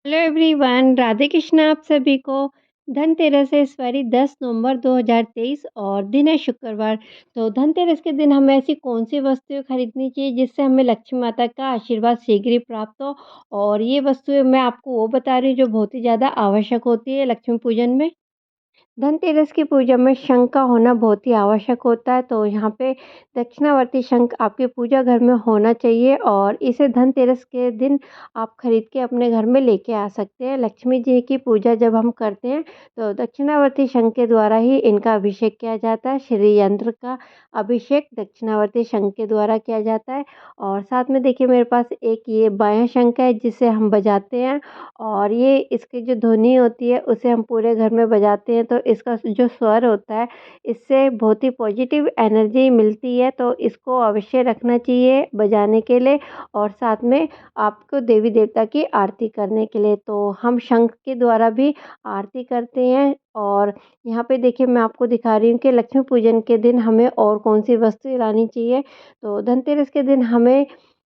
Hello everyone, Radhe Krishna आप सभी को। धनतेरस है इस बारी 10 नवंबर 2023 और दिन है शुक्रवार। तो धनतेरस के दिन हमें ऐसी कौन सी वस्तुएं खरीदनी चाहिए जिससे हमें लक्ष्मी माता का आशीर्वाद शीघ्र ही प्राप्त हो। और ये वस्तुएं मैं आपको वो बता रही हूँ जो बहुत ही ज़्यादा आवश्यक होती है लक्ष्मी पूजन में। धनतेरस की पूजा में शंख का होना बहुत ही आवश्यक होता है, तो यहाँ पे दक्षिणावर्ती शंख आपके पूजा घर में होना चाहिए और इसे धनतेरस के दिन आप खरीद के अपने घर में लेके आ सकते हैं। लक्ष्मी जी की पूजा जब हम करते हैं तो दक्षिणावर्ती शंख के द्वारा ही इनका अभिषेक किया जाता है। श्री यंत्र का अभिषेक दक्षिणावर्ती शंख के द्वारा किया जाता है। और साथ में देखिए मेरे पास एक ये बायां शंख है जिसे हम बजाते हैं और ये इसकी जो ध्वनि होती है उसे हम पूरे घर में बजाते हैं, तो इसका जो स्वर होता है इससे बहुत ही पॉजिटिव एनर्जी मिलती है, तो इसको अवश्य रखना चाहिए बजाने के लिए और साथ में आपको देवी देवता की आरती करने के लिए। तो हम शंख के द्वारा भी आरती करते हैं। और यहाँ पे देखिए मैं आपको दिखा रही हूँ कि लक्ष्मी पूजन के दिन हमें और कौन सी वस्तुएं लानी चाहिए। तो धनतेरस के दिन हमें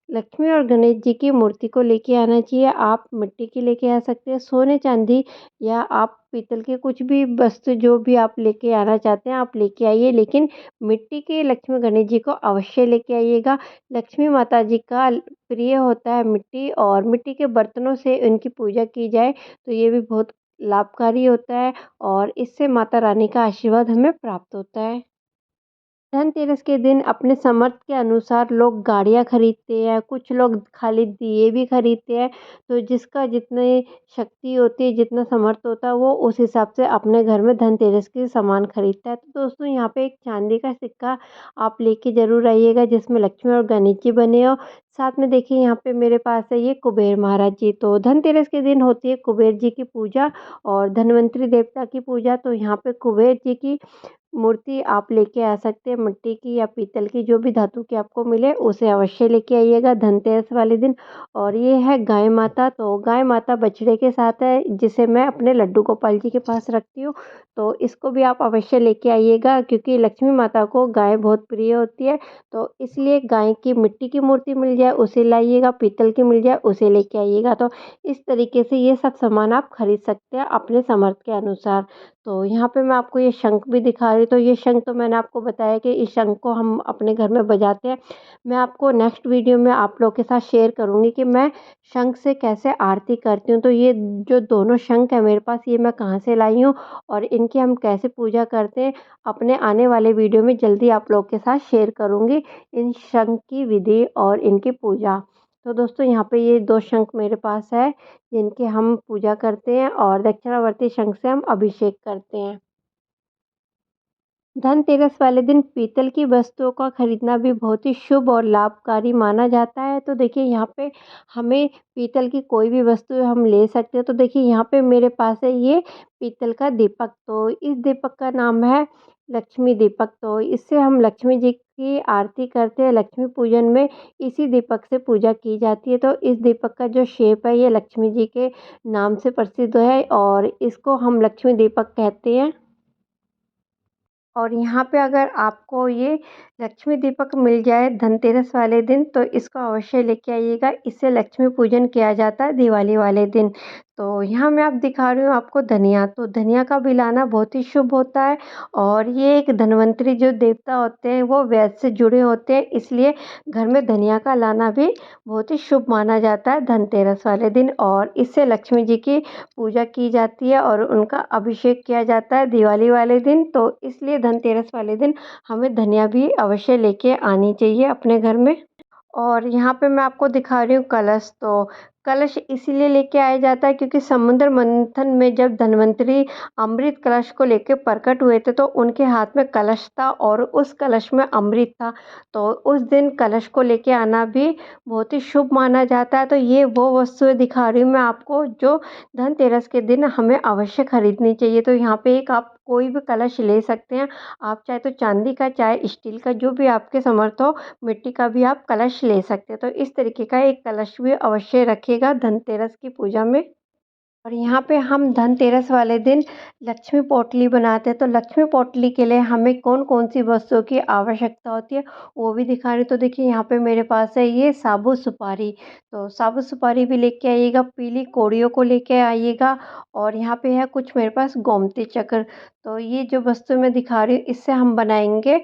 लक्ष्मी और गणेश जी की मूर्ति को लेके आना चाहिए। आप मिट्टी की लेके आ सकते हैं, सोने चांदी या आप पीतल के कुछ भी वस्तु जो भी आप लेके आना चाहते हैं आप लेके आइए, लेकिन मिट्टी के लक्ष्मी गणेश जी को अवश्य लेके आइएगा। लक्ष्मी माता जी का प्रिय होता है मिट्टी और मिट्टी के बर्तनों से इनकी पूजा की जाए तो ये भी बहुत लाभकारी होता है और इससे माता रानी का आशीर्वाद हमें प्राप्त होता है। धनतेरस के दिन अपने समर्थ के अनुसार लोग गाड़ियाँ खरीदते हैं, कुछ लोग खाली दिए भी खरीदते हैं। तो जिसका जितनी शक्ति होती है, जितना समर्थ होता है, वो उस हिसाब से अपने घर में धनतेरस के सामान खरीदता है। तो दोस्तों यहाँ पे एक चांदी का सिक्का आप लेके ज़रूर आइएगा जिसमें लक्ष्मी और गणेश जी बने हो। साथ में देखिए यहाँ पे मेरे पास है ये कुबेर महाराज जी। तो धनतेरस के दिन होती है कुबेर जी की पूजा और धन्वंतरी देवता की पूजा। तो यहाँ पे कुबेर जी की मूर्ति आप लेके आ सकते हैं, मिट्टी की या पीतल की जो भी धातु की आपको मिले उसे अवश्य लेके आइएगा धनतेरस वाले दिन। और ये है गाय माता। तो गाय माता बछड़े के साथ है जिसे मैं अपने लड्डू गोपाल जी के पास रखती हूँ। तो इसको भी आप अवश्य लेके आइएगा क्योंकि लक्ष्मी माता को गाय बहुत प्रिय होती है। तो इसलिए गाय की मिट्टी की मूर्ति मिल जाए उसे लाइएगा, पीतल की मिल जाए उसे लेके आइएगा। तो इस तरीके से ये सब सामान आप खरीद सकते हैं अपने समर्थ के अनुसार। तो यहाँ पे मैं आपको ये शंख भी दिखा रही हूँ। तो ये शंख तो मैंने आपको बताया कि इस शंख को हम अपने घर में बजाते हैं। मैं आपको नेक्स्ट वीडियो में आप लोग के साथ शेयर करूँगी कि मैं शंख से कैसे आरती करती हूँ। तो ये जो दोनों शंख है मेरे पास ये मैं कहाँ से लाई हूँ और इनकी हम कैसे पूजा करते हैं अपने आने वाले वीडियो में जल्दी आप लोग के साथ शेयर करूँगी इन शंख की विधि और इनकी पूजा। तो दोस्तों यहाँ पे ये 2 शंख मेरे पास है जिनकी हम पूजा करते हैं और दक्षिणावर्ती शंख से हम अभिषेक करते हैं। धनतेरस वाले दिन पीतल की वस्तुओं का खरीदना भी बहुत ही शुभ और लाभकारी माना जाता है। तो देखिए यहाँ पे हमें पीतल की कोई भी वस्तु हम ले सकते हैं। तो देखिए यहाँ पे मेरे पास है ये पीतल का दीपक। तो इस दीपक का नाम है लक्ष्मी दीपक। तो इससे हम लक्ष्मी जी की आरती करते हैं। लक्ष्मी पूजन में इसी दीपक से पूजा की जाती है। तो इस दीपक का जो शेप है ये लक्ष्मी जी के नाम से प्रसिद्ध है और इसको हम लक्ष्मी दीपक कहते हैं। और यहाँ पे अगर आपको ये लक्ष्मी दीपक मिल जाए धनतेरस वाले दिन तो इसको अवश्य लेके आइएगा। इससे लक्ष्मी पूजन किया जाता है दिवाली वाले दिन। तो यहाँ मैं आप दिखा रही हूँ आपको धनिया। तो धनिया का भी लाना बहुत ही शुभ होता है और ये एक धन्वंतरी जो देवता होते हैं वो वैद से जुड़े होते हैं, इसलिए घर में धनिया का लाना भी बहुत ही शुभ माना जाता है धनतेरस वाले दिन। और इससे लक्ष्मी जी की पूजा की जाती है और उनका अभिषेक किया जाता है दिवाली वाले दिन। तो इसलिए धनतेरस वाले दिन हमें धनिया भी अवश्य लेके आनी चाहिए अपने घर में। और यहाँ पे मैं आपको दिखा रही हूँ कलश। तो कलश इसीलिए लेके आया जाता है क्योंकि समुद्र मंथन में जब धन्वंतरी अमृत कलश को लेके प्रकट हुए थे तो उनके हाथ में कलश था और उस कलश में अमृत था। तो उस दिन कलश को लेके आना भी बहुत ही शुभ माना जाता है। तो ये वो वस्तुएं दिखा रही हूँ मैं आपको जो धनतेरस के दिन हमें अवश्य खरीदनी चाहिए। तो यहाँ पे एक आप कोई भी कलश ले सकते हैं। आप चाहे तो चांदी का चाहे स्टील का जो भी आपके समर्थ हो, मिट्टी का भी आप कलश ले सकते हैं। तो इस तरीके का एक कलश भी अवश्य रखिएगा धनतेरस की पूजा में। और यहाँ पे हम धनतेरस वाले दिन लक्ष्मी पोटली बनाते हैं, तो लक्ष्मी पोटली के लिए हमें कौन-कौन सी वस्तुओं की आवश्यकता होती है, वो भी दिखा रही हूँ। तो देखिए यहाँ पे मेरे पास है ये साबुत सुपारी, तो साबुत सुपारी भी लेके आइएगा, पीली कौड़ियों को लेके आइएगा और यहाँ पे है कुछ मेरे पास गोमती चक्र। तो ये जो वस्तु मैं दिखा रही हूँ, इससे हम बनाएँगे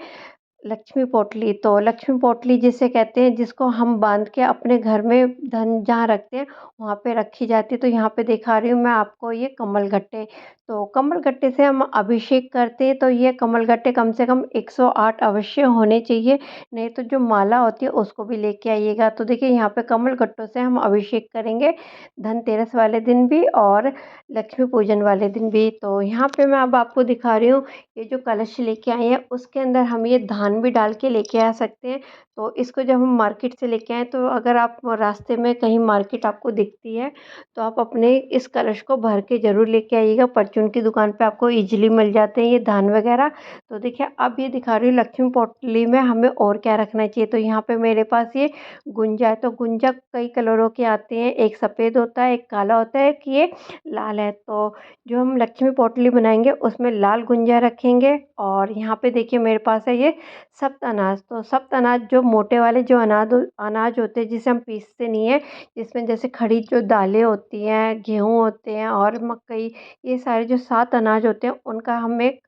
लक्ष्मी पोटली। तो लक्ष्मी पोटली जिसे कहते हैं, जिसको हम बांध के अपने घर में धन जहाँ रखते हैं वहाँ पे रखी जाती है। तो यहाँ पे दिखा रही हूँ मैं आपको ये कमल गट्टे। तो कमल गट्टे से हम अभिषेक करते हैं, तो ये कमल गट्टे कम से कम 108 अवश्य होने चाहिए, नहीं तो जो माला होती है उसको भी लेके आइएगा। तो देखिए यहाँ पे कमल गट्टों से हम अभिषेक करेंगे धनतेरस वाले दिन भी और लक्ष्मी पूजन वाले दिन भी। तो यहाँ पे मैं अब आपको दिखा रही हूँ, ये जो कलश लेके आए हैं उसके अंदर हम ये धान भी डाल के लेके आ सकते हैं। तो इसको जब हम मार्केट से लेके आएँ, तो अगर आप रास्ते में कहीं मार्केट आपको दिखती है, तो आप अपने इस कलश को भर के ज़रूर लेके आइएगा। परचून की दुकान पे आपको ईज़िली मिल जाते हैं ये धान वगैरह। तो देखिए अब ये दिखा रही हूँ लक्ष्मी पोटली में हमें और क्या रखना चाहिए। तो यहाँ पे मेरे पास ये गुंजा है, तो गुंजा कई कलरों के आते हैं, एक सफ़ेद होता है, एक काला होता है, एक ये लाल है। तो जो हम लक्ष्मी पोटली बनाएँगे उसमें लाल गुंजा रखेंगे और यहाँ पे देखिए मेरे पास है ये सप्त अनाज। तो सप्त अनाज जो मोटे वाले जो अनाज होते हैं, जिसे हम पीसते नहीं हैं, जिसमें जैसे खड़ी जो दालें होती हैं, गेहूँ होते हैं और मकई, ये सारे जो 7 अनाज होते हैं उनका हम एक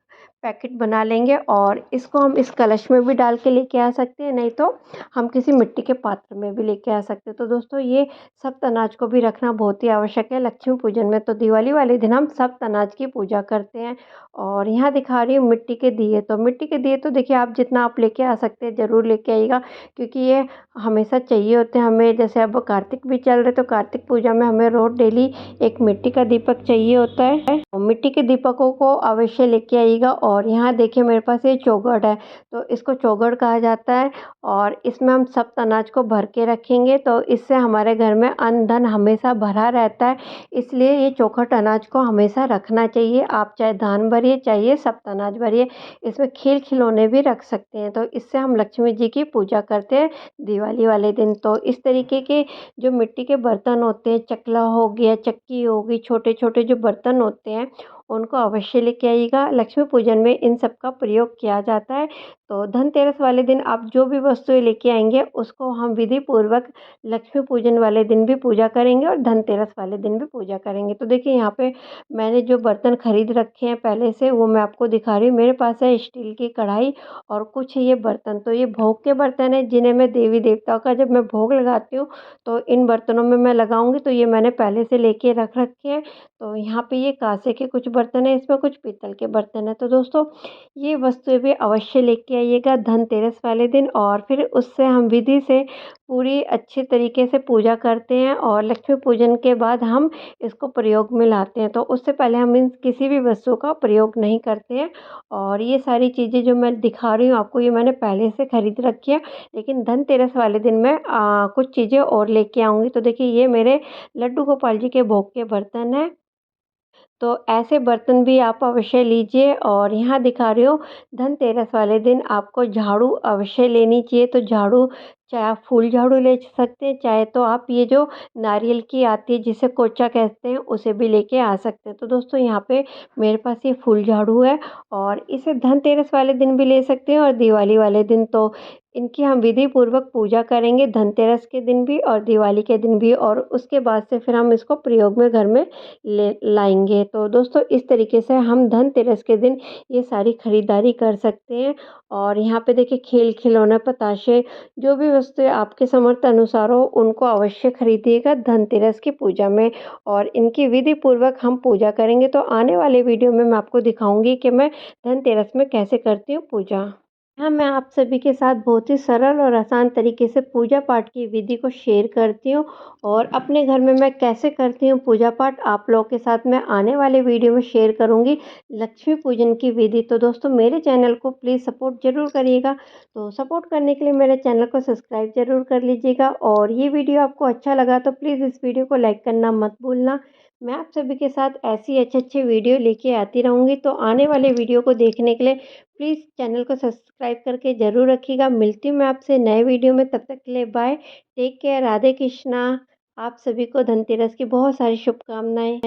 पैकेट बना लेंगे और इसको हम इस कलश में भी डाल के लेके आ सकते हैं, नहीं तो हम किसी मिट्टी के पात्र में भी लेके आ सकते हैं। तो दोस्तों ये सप्त अनाज को भी रखना बहुत ही आवश्यक है लक्ष्मी पूजन में। तो दिवाली वाले दिन हम सप्त अनाज की पूजा करते हैं। और यहाँ दिखा रही हूँ मिट्टी के दिए। तो मिट्टी के दिए तो देखिए आप जितना आप लेके आ सकते हैं ज़रूर लेके आइएगा, क्योंकि ये हमेशा चाहिए होते हैं हमें। जैसे अब कार्तिक भी चल रहे, तो कार्तिक पूजा में हमें रोज़ डेली एक मिट्टी का दीपक चाहिए होता है और मिट्टी के दीपकों को अवश्य लेके आइएगा। और यहाँ देखिए मेरे पास ये चौगड़ है, तो इसको चौगड़ कहा जाता है और इसमें हम सप्त अनाज को भर के रखेंगे, तो इससे हमारे घर में अन्न धन हमेशा भरा रहता है। इसलिए ये चौखट अनाज को हमेशा रखना चाहिए। आप चाहे धान भरिए, चाहे सप्त अनाज भरिए, इसमें खील खिलौने भी रख सकते हैं। तो इससे हम लक्ष्मी जी की पूजा करते हैं दिवाली वाले दिन। तो इस तरीके के जो मिट्टी के बर्तन होते हैं, चकला हो गया, चक्की हो गई, छोटे-छोटे जो बर्तन होते हैं, उनको अवश्य लेके आइएगा। लक्ष्मी पूजन में इन सब का प्रयोग किया जाता है। तो धनतेरस वाले दिन आप जो भी वस्तुएँ लेके आएँगे, उसको हम विधि पूर्वक लक्ष्मी पूजन वाले दिन भी पूजा करेंगे और धनतेरस वाले दिन भी पूजा करेंगे। तो देखिए यहाँ पे मैंने जो बर्तन खरीद रखे हैं पहले से, वो मैं आपको दिखा रही हूँ। मेरे पास है स्टील की कढ़ाई और कुछ ये बर्तन। तो ये भोग के बर्तन हैं, जिन्हें मैं देवी देवताओं का जब मैं भोग लगाती हूँ, तो इन बर्तनों में मैं लगाऊँगी। तो ये मैंने पहले से लेके रख रखे हैं। तो यहाँ पे ये काँसे के कुछ बर्तन हैं, इसमें कुछ पीतल के बर्तन हैं। तो दोस्तों ये वस्तुएँ भी अवश्य लेके आइएगा धनतेरस वाले दिन, और फिर उससे हम विधि से पूरी अच्छे तरीके से पूजा करते हैं और लक्ष्मी पूजन के बाद हम इसको प्रयोग में लाते हैं। तो उससे पहले हम इन किसी भी वस्तु का प्रयोग नहीं करते हैं। और ये सारी चीज़ें जो मैं दिखा रही हूँ आपको, ये मैंने पहले से खरीद रखी है, लेकिन धनतेरस वाले दिन मैं कुछ चीज़ें और लेके आऊँगी। तो देखिए ये मेरे लड्डू गोपाल जी के भोग के बर्तन हैं। तो ऐसे बर्तन भी आप अवश्य लीजिए। और यहाँ दिखा रही हूँ धनतेरस वाले दिन आपको झाड़ू अवश्य लेनी चाहिए। तो झाड़ू चाहे आप फूल झाड़ू ले सकते हैं, चाहे तो आप ये जो नारियल की आती है जिसे कोचा कहते हैं, उसे भी लेके आ सकते हैं। तो दोस्तों यहाँ पे मेरे पास ये फूल झाड़ू है और इसे धनतेरस वाले दिन भी ले सकते हैं और दिवाली वाले दिन। तो इनकी हम विधि पूर्वक पूजा करेंगे धनतेरस के दिन भी और दिवाली के दिन भी, और उसके बाद से फिर हम इसको प्रयोग में घर में ले लाएँगे। तो दोस्तों इस तरीके से हम धनतेरस के दिन ये सारी खरीदारी कर सकते हैं। और यहाँ पे देखिए खेल खिलौना, पताशे, जो भी वस्तुएँ आपके सामर्थ्य अनुसार हो, उनको अवश्य खरीदिएगा धनतेरस की पूजा में और इनकी विधि पूर्वक हम पूजा करेंगे। तो आने वाले वीडियो में मैं आपको दिखाऊँगी कि मैं धनतेरस में कैसे करती हूँ पूजा। हाँ, मैं आप सभी के साथ बहुत ही सरल और आसान तरीके से पूजा पाठ की विधि को शेयर करती हूँ और अपने घर में मैं कैसे करती हूँ पूजा पाठ, आप लोगों के साथ मैं आने वाले वीडियो में शेयर करूँगी लक्ष्मी पूजन की विधि। तो दोस्तों मेरे चैनल को प्लीज़ सपोर्ट ज़रूर करिएगा। तो सपोर्ट करने के लिए मेरे चैनल को सब्सक्राइब ज़रूर कर लीजिएगा और ये वीडियो आपको अच्छा लगा तो प्लीज़ इस वीडियो को लाइक करना मत भूलना। मैं आप सभी के साथ ऐसी अच्छे-अच्छे वीडियो लेके आती रहूँगी। तो आने वाले वीडियो को देखने के लिए प्लीज़ चैनल को सब्सक्राइब करके ज़रूर रखिएगा। मिलती हूँ मैं आपसे नए वीडियो में, तब तक के लिए bye, take care, Radhe Krishna. आप सभी को धनतेरस की बहुत सारी शुभकामनाएँ।